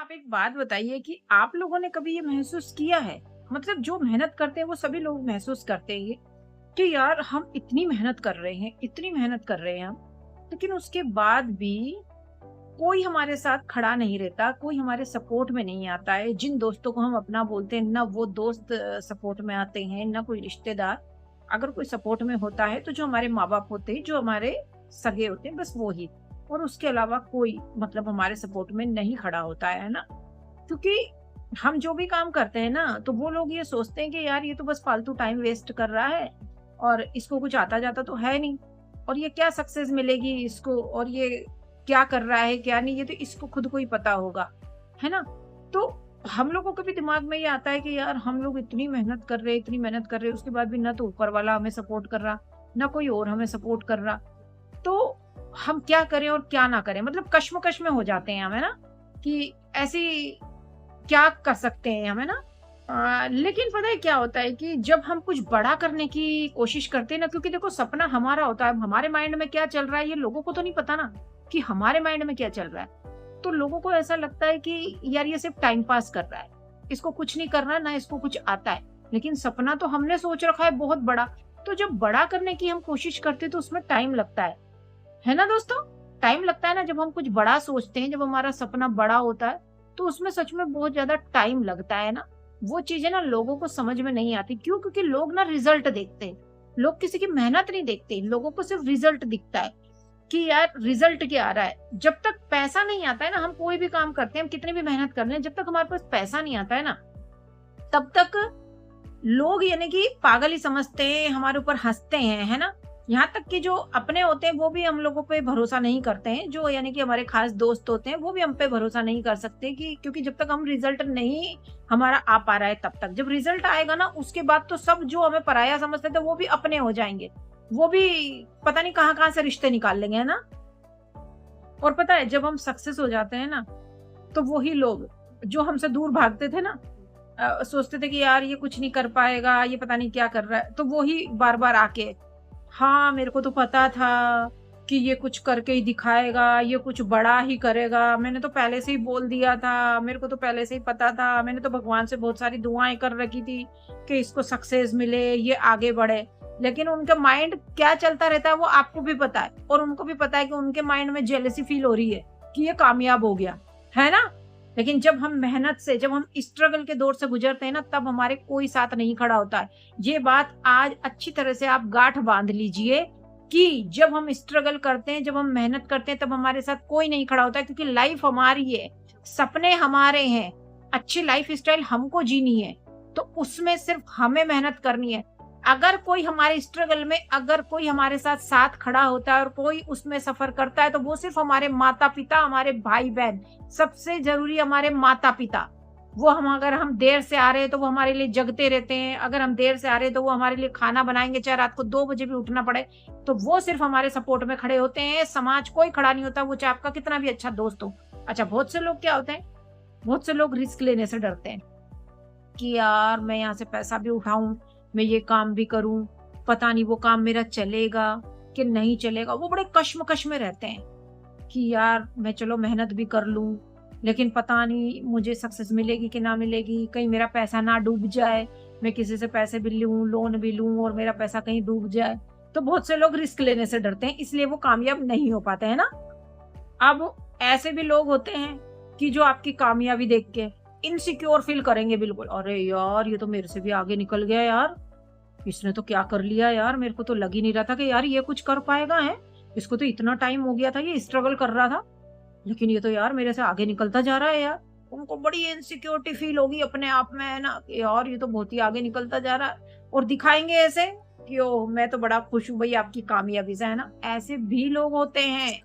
आप एक बात बताइए कि आप लोगों ने कभी ये महसूस किया है, मतलब जो मेहनत करते हैं वो सभी लोग महसूस करते हैं ये, कि यार हम इतनी मेहनत कर रहे हैं, इतनी मेहनत कर रहे हैं हम, लेकिन उसके बाद भी कोई हमारे साथ खड़ा नहीं रहता, कोई हमारे सपोर्ट में नहीं आता है। जिन दोस्तों को हम अपना बोलते हैं, ना वो दोस्त सपोर्ट में आते हैं, ना कोई रिश्तेदार। अगर कोई सपोर्ट में होता है तो जो हमारे माँ-बाप होते हैं, जो हमारे सगे होते हैं, बस वो ही। और उसके अलावा कोई मतलब हमारे सपोर्ट में नहीं खड़ा होता है ना? क्योंकि हम जो भी काम करते हैं ना, तो वो लोग ये सोचते हैं कि यार ये तो बस फालतू टाइम वेस्ट कर रहा है और इसको कुछ आता-जाता तो है नहीं और ये क्या सक्सेस मिलेगी इसको और ये क्या कर रहा है, क्या नहीं, ये तो इसको खुद को ही पता होगा, है ना? तो हम लोगों के भी दिमाग में ये आता है कि यार हम लोग इतनी मेहनत कर रहे हैं, इतनी मेहनत कर रहे हैं, उसके बाद भी ना तो ऊपर वाला हमें सपोर्ट कर रहा, ना कोई और हमें सपोर्ट कर रहा। तो हम क्या करें और क्या ना करें? मतलब कश्मकश में हो जाते हैं हम, है ना? कि ऐसी क्या कर सकते हैं हम, है ना? लेकिन पता है क्या होता है कि जब हम कुछ बड़ा करने की कोशिश करते हैं ना, क्योंकि देखो सपना हमारा होता है, अब हमारे माइंड में क्या चल रहा है ये लोगों को तो नहीं पता ना, कि हमारे माइंड में क्या चल रहा है। तो लोगों को ऐसा लगता है कि यार ये सिर्फ टाइम पास कर रहा है, इसको कुछ नहीं करना, ना इसको कुछ आता है। लेकिन सपना तो हमने सोच रखा है बहुत बड़ा, तो जब बड़ा करने की हम कोशिश करते हैं तो उसमें टाइम लगता है ना दोस्तों? टाइम लगता है ना जब हम कुछ बड़ा सोचते हैं, जब हमारा सपना बड़ा होता है, तो उसमें सच में बहुत ज़्यादा टाइम लगता है ना। वो चीज़ें ना लोगों को समझ में नहीं आती। क्यों? क्योंकि लोग ना रिज़ल्ट देखते हैं। लोग किसी की मेहनत नहीं देखते, लोगों को सिर्फ रिज़ल्ट दिखता है कि यार रिज़ल्ट क्या आ रहा है। जब तक पैसा नहीं आता है ना, हम कोई भी काम करते हैं, हम कितनी भी मेहनत कर लें, जब तक हमारे पास पैसा नहीं आता है ना, तब तक लोग यानी कि पागल ही समझते हैं, हमारे ऊपर हँसते हैं, है ना? यहाँ तक कि जो अपने होते हैं वो भी हम लोगों पे भरोसा नहीं करते हैं, जो यानी कि हमारे खास दोस्त होते हैं वो भी हम पे भरोसा नहीं कर सकते कि क्योंकि जब तक हम रिजल्ट नहीं हमारा आ पा रहा है तब तक। जब रिजल्ट आएगा ना उसके बाद तो सब जो हमें पराया समझते थे वो भी अपने हो जाएँगे। वो भी पता नहीं कहाँ-कहाँ से रिश्ते निकाल लेंगे, है ना? और पता है जब हम सक्सेस हो जाते हैं ना, तो वही लोग जो हमसे दूर भागते थे ना, सोचते थे कि यार ये कुछ नहीं कर पाएगा, ये पता नहीं क्या कर रहा है, तो वो ही बार-बार आके हाँ, मेरे को तो पता था कि ये कुछ करके ही दिखाएगा, ये कुछ बड़ा ही करेगा, मैंने तो पहले से ही बोल दिया था, मेरे को तो पहले से ही पता था, मैंने तो भगवान से बहुत सारी दुआएँ कर रखी थी कि इसको सक्सेस मिले, ये आगे बढ़े। लेकिन उनका माइंड क्या चलता रहता है वो आपको भी पता है और उनको भी पता है कि उनके माइंड में जेलसी फील हो रही है कि ये कामयाब हो गया, है ना? लेकिन जब हम मेहनत से, जब हम स्ट्रगल के दौर से गुजरते हैं ना, तब हमारे कोई साथ नहीं खड़ा होता है। ये बात आज अच्छी तरह से आप गाँठ बाँध लीजिए कि जब हम स्ट्रगल करते हैं, जब हम मेहनत करते हैं, तब हमारे साथ कोई नहीं खड़ा होता है क्योंकि लाइफ हमारी है, सपने हमारे हैं, अच्छी लाइफ़स्टाइल हमको जीनी है, तो उसमें सिर्फ हमें मेहनत करनी है। अगर कोई हमारे स्ट्रगल में अगर कोई हमारे साथ खड़ा होता है और कोई उसमें सफ़र करता है, तो वो सिर्फ हमारे माता-पिता, हमारे भाई-बहन, सबसे ज़रूरी हमारे माता-पिता। वो हम अगर हम देर से आ रहे हैं तो वो हमारे लिए जगते रहते हैं, अगर हम देर से आ रहे हैं तो वो हमारे लिए खाना बनाएँगे, चाहे रात को 2 बजे भी उठना पड़े, तो वो सिर्फ हमारे सपोर्ट में खड़े होते हैं, समाज कोई खड़ा नहीं होता, वो चाहे आपका कितना भी अच्छा दोस्त हो। अच्छा, बहुत से लोग क्या होते हैं, बहुत से लोग रिस्क लेने से डरते हैं कि यार मैं यहाँ से पैसा भी उठाऊँ, मैं ये काम भी करूँ, पता नहीं वो काम मेरा चलेगा कि नहीं चलेगा। वो बड़े कश्मकश में रहते हैं कि यार मैं चलो मेहनत भी कर लूँ, लेकिन पता नहीं मुझे सक्सेस मिलेगी कि ना मिलेगी, कहीं मेरा पैसा ना डूब जाए, मैं किसी से पैसे भी लूँ, लोन भी लूँ और मेरा पैसा कहीं डूब जाए। तो बहुत से लोग रिस्क लेने से डरते हैं, इसलिए वो कामयाब नहीं हो पाते, है ना? अब ऐसे भी लोग होते हैं कि जो आपकी कामयाबी देख के इनसिक्योर फील करेंगे बिल्कुल, अरे यार ये तो मेरे से भी आगे निकल गया यार, इसने तो क्या कर लिया यार, मेरे को तो लग ही नहीं रहा था कि यार ये कुछ कर पाएगा है, इसको तो इतना टाइम हो गया था, ये स्ट्रगल कर रहा था, लेकिन ये तो यार मेरे से आगे निकलता जा रहा है यार। उनको बड़ी इनसिक्योरिटी फील होगी अपने आप में, है ना, कि यार ये तो बहुत ही आगे निकलता जा रहा है और दिखाएंगे ऐसे कि ओ मैं तो बड़ा खुश हूँ भाई आपकी कामयाबी से, है ना? ऐसे भी लोग होते हैं।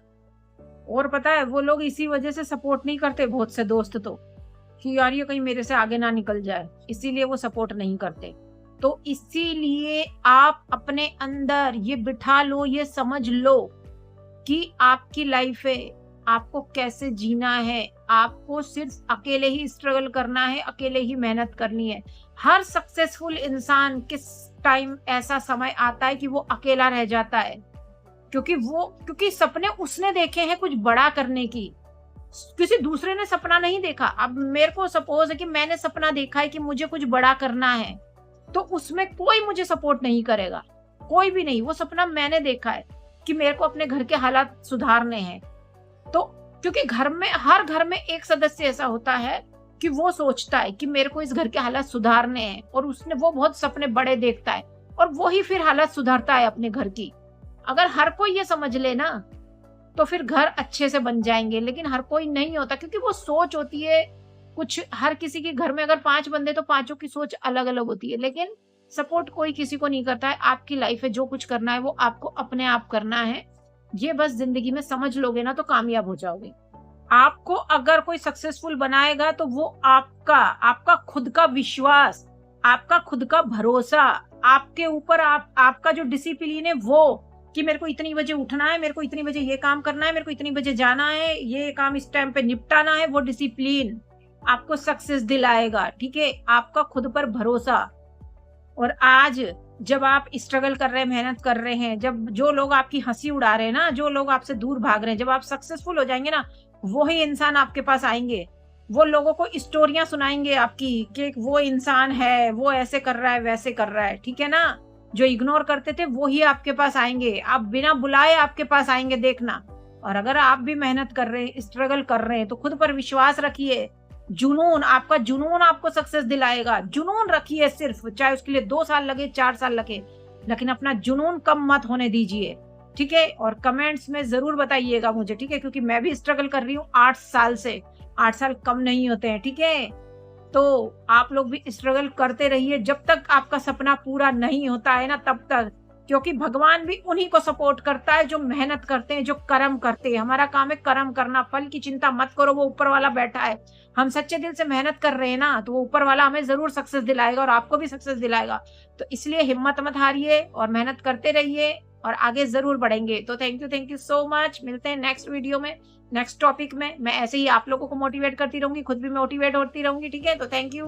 और पता है वो लोग इसी वजह से सपोर्ट नहीं करते, बहुत से दोस्त तो, कि यार ये कहीं मेरे से आगे ना निकल जाए, इसीलिए वो सपोर्ट नहीं करते। तो इसीलिए आप अपने अंदर ये बिठा लो, ये समझ लो कि आपकी लाइफ है, आपको कैसे जीना है, आपको सिर्फ अकेले ही स्ट्रगल करना है, अकेले ही मेहनत करनी है। हर सक्सेसफुल इंसान किस टाइम ऐसा समय आता है कि वो अकेला रह जाता है, क्योंकि सपने उसने देखे हैं कुछ बड़ा करने की, किसी दूसरे ने सपना नहीं देखा। अब मेरे को सपोज है कि मैंने सपना देखा है कि मुझे कुछ बड़ा करना है, तो उसमें कोई मुझे सपोर्ट नहीं करेगा, कोई भी नहीं। वो सपना मैंने देखा है कि मेरे को अपने घर के हालात सुधारने हैं। तो क्योंकि हर घर में एक सदस्य ऐसा होता है कि वो सोचता है कि मेरे को इस घर के हालात सुधारने हैं, और वो बहुत सपने बड़े देखता है, और वो ही फिर हालात सुधारता है अपने घर की। अगर हर कोई ये समझ ले ना, तो फिर घर अच्छे से बन जाएंगे। लेकिन हर कोई नहीं होता, क्योंकि वो सोच होती है कुछ। हर किसी के घर में अगर 5 बंदे, तो पांचों की सोच अलग अलग होती है। लेकिन सपोर्ट कोई किसी को नहीं करता है। आपकी लाइफ है, जो कुछ करना है वो आपको अपने आप करना है। ये बस जिंदगी में समझ लोगे ना, तो कामयाब हो जाओगे। आपको अगर कोई सक्सेसफुल बनाएगा, तो वो आपका खुद का विश्वास, आपका खुद का भरोसा, आपके ऊपर आपका जो डिसिप्लिन है, वो कि मेरे को इतनी बजे उठना है, मेरे को इतनी बजे ये काम करना है, मेरे को इतनी बजे जाना है, ये काम इस टाइम पे निपटाना है, वो डिसिप्लिन आपको सक्सेस दिलाएगा। ठीक है, आपका खुद पर भरोसा। और आज जब आप स्ट्रगल कर रहे हैं, मेहनत कर रहे हैं, जब जो लोग आपकी हंसी उड़ा रहे हैं ना, जो लोग आपसे दूर भाग रहे हैं, जब आप सक्सेसफुल हो जाएंगे ना, वही इंसान आपके पास आएंगे। वो लोगों को स्टोरियां सुनाएंगे आपकी कि वो इंसान है, वो ऐसे कर रहा है, वैसे कर रहा है। ठीक है ना, जो इग्नोर करते थे वो ही आपके पास आएंगे, आप बिना बुलाए आपके पास आएंगे, देखना। और अगर आप भी मेहनत कर रहे हैं, स्ट्रगल कर रहे हैं, तो खुद पर विश्वास रखिए। आपका जुनून आपको सक्सेस दिलाएगा। जुनून रखिए सिर्फ, चाहे उसके लिए 2 साल लगे, 4 साल लगे, लेकिन अपना जुनून कम मत होने दीजिए। ठीक है, और कमेंट्स में जरूर बताइएगा मुझे। ठीक है, क्योंकि मैं भी स्ट्रगल कर रही हूँ 8 साल से। 8 साल कम नहीं होते हैं। ठीक है, तो आप लोग भी स्ट्रगल करते रहिए जब तक आपका सपना पूरा नहीं होता है ना, तब तक। क्योंकि भगवान भी उन्हीं को सपोर्ट करता है जो मेहनत करते हैं, जो कर्म करते हैं। हमारा काम है कर्म करना, फल की चिंता मत करो, वो ऊपर वाला बैठा है। हम सच्चे दिल से मेहनत कर रहे हैं ना, तो वो ऊपर वाला हमें जरूर सक्सेस दिलाएगा, और आपको भी सक्सेस दिलाएगा। तो इसलिए हिम्मत मत हारिए और मेहनत करते रहिए, और आगे जरूर बढ़ेंगे। तो थैंक यू सो मच। मिलते हैं नेक्स्ट वीडियो में, नेक्स्ट टॉपिक में। मैं ऐसे ही आप लोगों को मोटिवेट करती रहूंगी, खुद भी मोटिवेट होती रहूंगी। ठीक है, तो थैंक यू।